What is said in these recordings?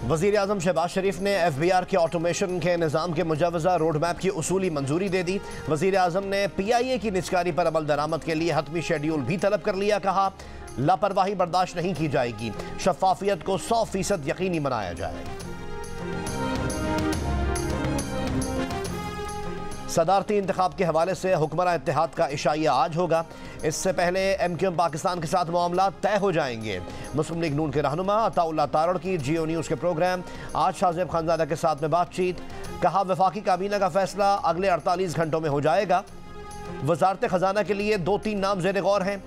वज़ीर आज़म शहबाज शरीफ ने FBR के ऑटोमेशन के निज़ाम के मुजवज़ा रोड मैप की उसूली मंजूरी दे दी। वज़ीर आज़म ने PIA की निजकारी पर अमल दरामद के लिए हतमी शेड्यूल भी तलब कर लिया। कहा, लापरवाही बर्दाश्त नहीं की जाएगी, शफाफियत को 100% यकीनी बनाया जाए। सदारती इंतखाब के हवाले से हुक्मरान इत्तेहाद का इशाइया आज होगा। इससे पहले MQM पाकिस्तान के साथ मामला तय हो जाएंगे। मुस्लिम लीग नून के रहनुमा अताउल्लाह तारड़ की जियो न्यूज़ के प्रोग्राम आज शाहजेब खानजादा के साथ में बातचीत। कहा, वफाकी काबीना का फैसला अगले 48 घंटों में हो जाएगा। वजारत खजाना के लिए 2-3 नाम ज़ेर गौर हैं।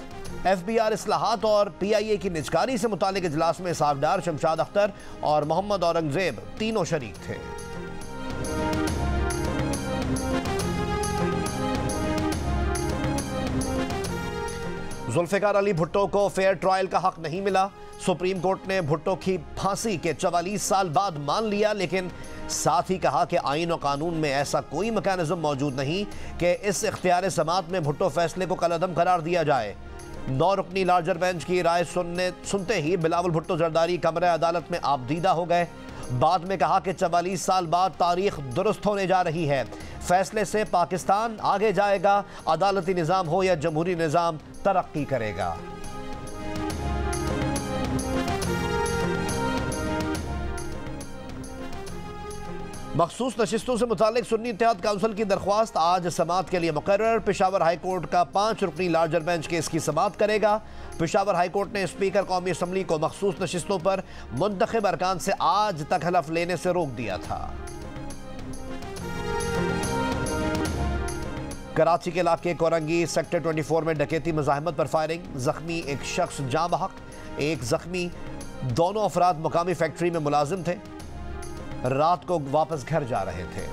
FBR इस्लाहात और PIA की निजकारी से मुतालिक इजलास में सागडार, शमशाद अख्तर और मोहम्मद औरंगजेब तीनों शरीक थे। जुल्फ़िकार अली भुट्टो को फेयर ट्रायल का हक नहीं मिला। सुप्रीम कोर्ट ने भुट्टो की फांसी के 44 साल बाद मान लिया, लेकिन साथ ही कहा कि आईन और कानून में ऐसा कोई मैकेनिज्म मौजूद नहीं कि इस इख्तियार समात में भुट्टो फैसले को कलअदम करार दिया जाए। 9 रुकनी लार्जर बेंच की राय सुनते ही बिलावल भुट्टो जरदारी कमरे अदालत में आबदीदा हो गए। बाद में कहा कि 44 साल बाद तारीख दुरुस्त होने जा रही है। फैसले से पाकिस्तान आगे जाएगा, अदालती निज़ाम हो या जमहूरी निज़ाम तरक्की करेगा। मखसूस नशिस्तों से मुतालिक सुन्नी इत्तेहाद काउंसिल की दरख्वास्त आज समाअत के लिए मुकर्रर। पेशावर हाई कोर्ट का 5 रुकनी लार्जर बेंच केस की समाअत करेगा। पेशावर हाई कोर्ट ने स्पीकर कौमी असम्बली को मखसूस नशिस्तों पर मुंतखब अरकान से आज तक हलफ लेने से रोक दिया था। कराची के इलाके कोरंगी सेक्टर 24 में डकैती मुजाहिमत पर फायरिंग, जख्मी एक शख्स जाँ बहक, एक जख्मी। दोनों अफराद मुकामी फैक्ट्री में मुलाजिम थे, रात को वापस घर जा रहे थे।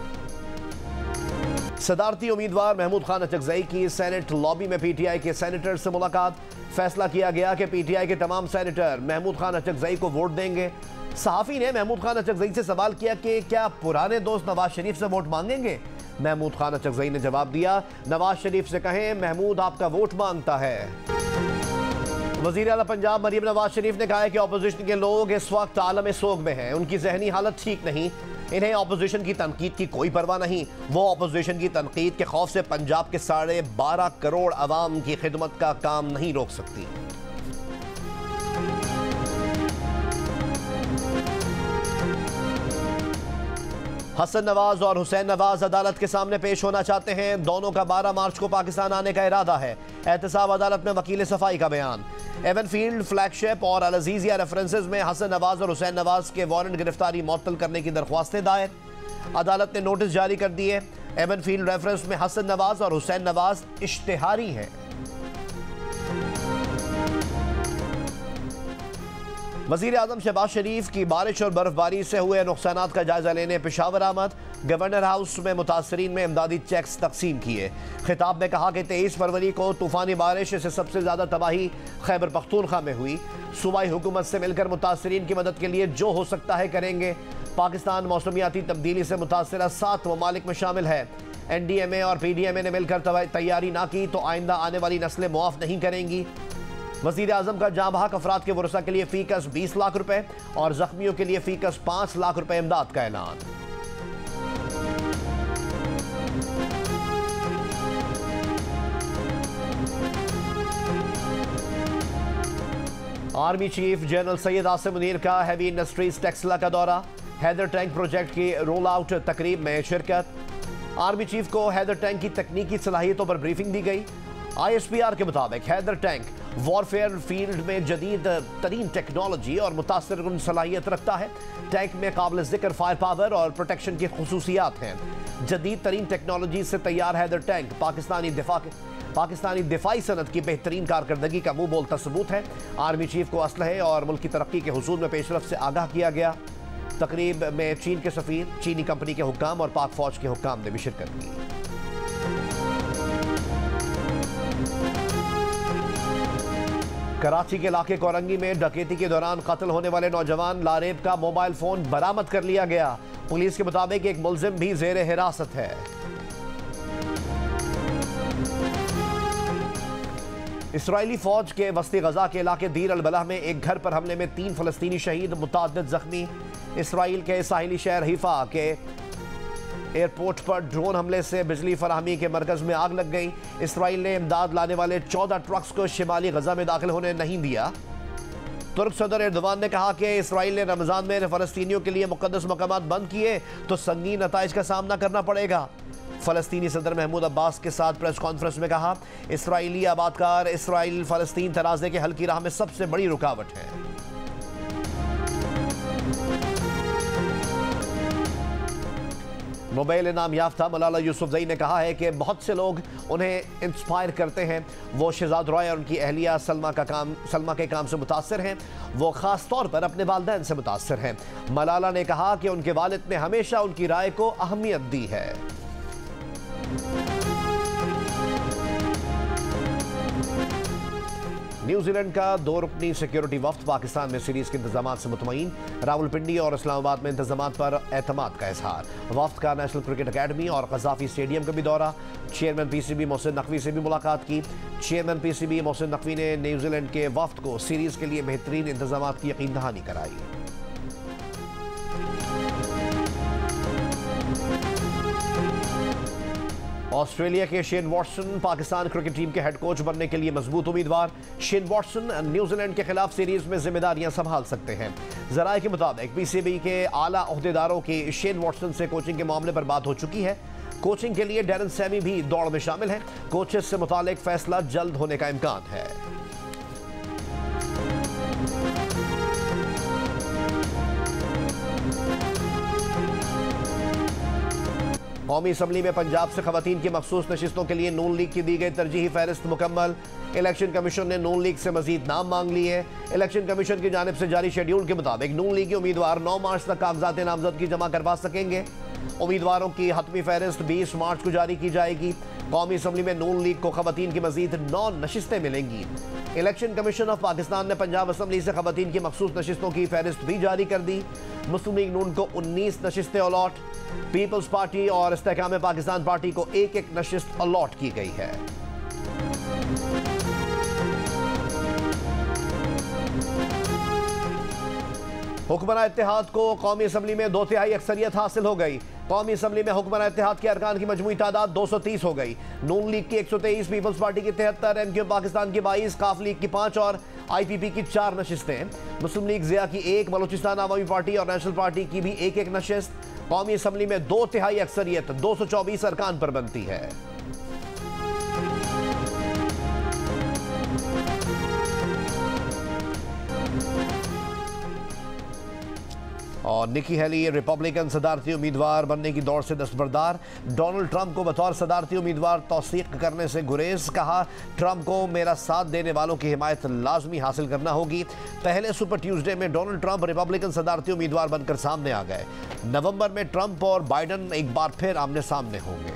सदारती उम्मीदवार महमूद खान अचकजई की सेनेट लॉबी में PTI के सेनेटर से मुलाकात। फैसला किया गया कि PTI के तमाम सेनेटर महमूद खान अचकजई को वोट देंगे। सहाफ़ी ने महमूद खान अचकजई से सवाल किया कि क्या पुराने दोस्त नवाज शरीफ से वोट मांगेंगे। महमूद खान अचकजई ने जवाब दिया, नवाज शरीफ से कहें महमूद आपका वोट मांगता है। वज़ीर आला पंजाब मरीम नवाज शरीफ ने कहा है कि अपोजिशन के लोग इस वक्त आलम सोग में हैं, उनकी जहनी हालत ठीक नहीं। इन्हें अपोजिशन की तनकीद की कोई परवाह नहीं। वो अपोजिशन की तनकीद के खौफ से पंजाब के 12.5 करोड़ अवाम की खिदमत का काम नहीं रोक सकती। हसन नवाज और हुसैन नवाज अदालत के सामने पेश होना चाहते हैं। दोनों का 12 मार्च को पाकिस्तान आने का इरादा है। एहतसाब अदालत में वकील सफाई का बयान। एवनफील्ड, फ्लैगशिप और अल अजीजिया रेफरेंसेस में हसन नवाज और हुसैन नवाज के वारंट गिरफ्तारी मुअत्तल करने की दरख्वास्तें दायर। अदालत ने नोटिस जारी कर दिए। एवनफील्ड रेफरेंस में हसन नवाज और हुसैन नवाज इश्तिहारी हैं। वज़ीर आज़म शहबाज शरीफ की बारिश और बर्फबारी से हुए नुकसानात का जायजा लेने पेशावर आमद। गवर्नर हाउस में मुतासरीन में इमदादी चेक्स तकसीम किए। खिताब में कहा कि 23 फरवरी को तूफ़ानी बारिश से सबसे ज़्यादा तबाही खैबर पख्तूनख्वा में हुई। सूबाई हुकूमत से मिलकर मुतासरीन की मदद के लिए जो हो सकता है करेंगे। पाकिस्तान मौसमियाती तब्दीली से मुतासरा 7 ममालिक में शामिल है। NDMA और PDMA ने मिलकर तैयारी ना की तो आइंदा आने वाली नस्लें मुआफ़ नहीं करेंगी। वज़ीर आज़म का जाँ बहक अफराद के वरसा के लिए फ़ीकस 20 लाख रुपए और ज़ख्मियों के लिए फ़ीकस 5 लाख रुपए इमदाद का ऐलान। Army chief general Syed Asim Munir का हैवी इंडस्ट्रीज टेक्सला का दौरा। हैदर टैंक प्रोजेक्ट की रोल आउट तकरीब में शिरकत। आर्मी चीफ को हैदर टैंक की तकनीकी सलाहियतों पर ब्रीफिंग दी गई। ISPR के मुताबिक हैदर टैंक वॉरफेयर फील्ड में जदीद तरीन टेक्नोलॉजी और मुतासिर सलाहियत रखता है। टैंक में काबिल जिक्र फायर पावर और प्रोटेक्शन की खुसूसियात हैं। जदीद तरीन टेक्नोलॉजी से तैयार हैदर टैंक पाकिस्तानी दिफाई सनत की बेहतरीन कारकर्दगी का मुंह बोलता सबूत है। आर्मी चीफ को असलहे और मुल्क की तरक्की के हुसूल में पेशरफ से आगाह किया गया। तकरीब में चीन के सफ़ीर, चीनी कंपनी के हुक्काम और पाक फौज के हुक्काम ने भी शिरकत की। कराची के इलाके कोरंगी में डकैती के दौरान कत्ल होने वाले नौजवान लारेब का मोबाइल फोन बरामद कर लिया गया। पुलिस के मुताबिक एक मुलजिम भी जेर हिरासत है। इसराइली फौज के वस्ती गजा के इलाके दीर अल-बलाह में एक घर पर हमले में 3 फलस्तीनी शहीद, मुतअद्दिद जख्मी। इसराइल के साहिली शहर हिफा के एयरपोर्ट पर ड्रोन हमले से बिजली फराहमी के मरकज में आग लग गई। इसराइल ने इमदाद लाने वाले 14 ट्रक्स को शिमाली गजा में दाखिल होने नहीं दिया। तुर्क सदर एर्दोगान ने कहा कि इसराइल ने रमजान में फलस्तीनियों के लिए मुकद्दस मकामात बंद किए तो संगीन नताइज का सामना करना पड़ेगा। फलस्तीनी सदर महमूद अब्बास के साथ प्रेस कॉन्फ्रेंस में कहा, इसराइली आबादकार इसराइल फलस्तीन तनाज़े के हल की राह में सबसे बड़ी रुकावट है। नोबेल इनाम याफ्ता मलाला यूसुफजई ने कहा है कि बहुत से लोग उन्हें इंस्पायर करते हैं। वो शहजाद रॉय और उनकी अहलिया सलमा के काम से मुतासर हैं। वो ख़ास तौर पर अपने वालिदैन से मुतासर हैं। मलाला ने कहा कि उनके वालिद ने हमेशा उनकी राय को अहमियत दी है। न्यूजीलैंड का 2 रुकनी सिक्योरिटी वफ्द पाकिस्तान में सीरीज के इंतजाम से मुतमईन। रावलपिंडी और इस्लामाबाद में इंतजामात पर एतमाद का इजहार। वफ्द का नेशनल क्रिकेट अकेडमी और कज़ाफी स्टेडियम का भी दौरा। चेयरमैन पीसीबी मोहसिन नकवी से भी मुलाकात की। चेयरमैन पीसीबी मोहसिन नकवी ने न्यूजीलैंड के वफ्द को सीरीज के लिए बेहतरीन इंतजाम की यकीन दहानी कराई। ऑस्ट्रेलिया के Shane Watson Pakistan cricket team के हेड कोच बनने के लिए मजबूत उम्मीदवार। शेन वॉटसन न्यूजीलैंड के खिलाफ सीरीज में जिम्मेदारियां संभाल सकते हैं। जराये के मुताबिक पीसीबी के आला ओहदेदारों की शेन वॉटसन से कोचिंग के मामले पर बात हो चुकी है। कोचिंग के लिए डैरन सैमी भी दौड़ में शामिल हैं। कोचेस से मुतालिक फैसला जल्द होने का इम्कान है। कौमी असम्बली में पंजाब से खवातीन की मखसूस नशिस्तों के लिए नून लीग की दी गई तरजीही फहरिस्त मुकम्मल। इलेक्शन कमीशन ने नून लीग से मजीद नाम मांग लिए। इलेक्शन कमीशन की जानिब से जारी शेड्यूल के मुताबिक नून लीग के उम्मीदवार 9 मार्च तक कागजात नामजदगी जमा करवा सकेंगे। उम्मीदवारों की हतमी फहरिस्त 20 मार्च को जारी की जाएगी। कौमी असम्बली में नून लीग को खवातीन की मजीद 9 नशिस्तें मिलेंगी। इलेक्शन कमीशन ऑफ पाकिस्तान ने पंजाब असम्बली से खवातीन की मखसूस नशिस्तों की फहरिस्त भी जारी कर दी। मुस्लिम लीग नून को 19 नशिस्तें अलॉट, पीपल्स पार्टी और इस्तेहकाम पाकिस्तान पार्टी को 1-1 नशिस्त अलॉट की गई है। हुक्मरान इत्तेहाद को कौमी असम्बली में 2/3 अक्सरियत हासिल हो गई। कौमी असम्बली में हुक्मरान इत्तेहाद के अरकान की मजमूई तादाद 230 हो गई। नून लीग की 123, पीपल्स पार्टी की 73, एमक्यू पाकिस्तान की 22, काफ लीग की 5 और आईपीपी की 4 नशिस्तें। मुस्लिम लीग ज़िया की 1, बलोचिस्तान आवामी पार्टी और नेशनल पार्टी की भी 1-1 नशिस्त। कौमी असम्बली में 2/3 अक्सरियत 224 अरकान पर बनती है। और निकी हेली रिपब्लिकन सदारती उम्मीदवार बनने की दौड़ से दस्तबरदार। डोनाल्ड ट्रंप को बतौर सदारती उम्मीदवार तौसीक करने से गुरेज। कहा, ट्रंप को मेरा साथ देने वालों की हिमायत लाजमी हासिल करना होगी। पहले सुपर ट्यूसडे में डोनाल्ड ट्रंप रिपब्लिकन सदारती उम्मीदवार बनकर सामने आ गए। नवंबर में ट्रंप और बाइडन एक बार फिर आमने सामने होंगे।